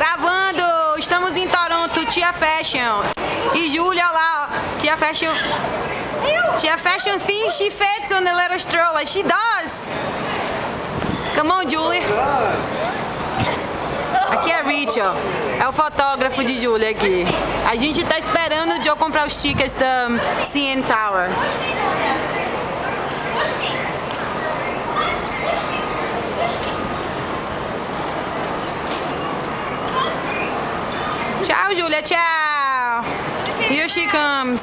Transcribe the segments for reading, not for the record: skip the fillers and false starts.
Gravando! Estamos em Toronto, Tia Fashion. E Júlia lá, ó. Tia Fashion. Tia Fashion thinks she fits on the little stroller. She does! Come on, Julie. Aqui é Rich, ó. É o fotógrafo de Julia aqui. A gente tá esperando o Joe comprar os tickets da CN Tower. Tchau, Julia, tchau. Here she comes.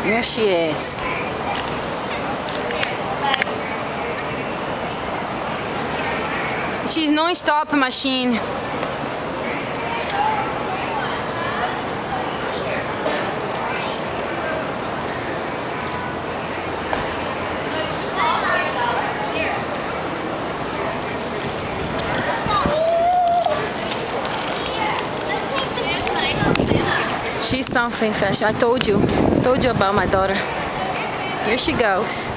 Here she is. She's non-stop machine. She's something fashion. I told you about my daughter. Here she goes.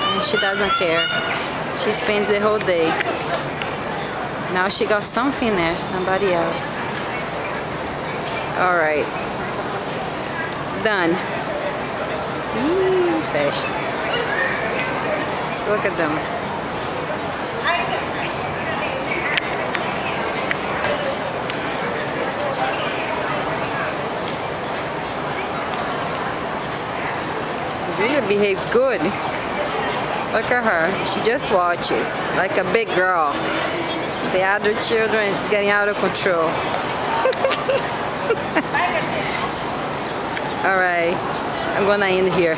And she doesn't care. She spends the whole day. Now she got something there, somebody else. Alright. Done. Fashion. Look at them. Julia behaves good. Look at her. She just watches like a big girl. The other children is getting out of control. Alright, I'm gonna end here.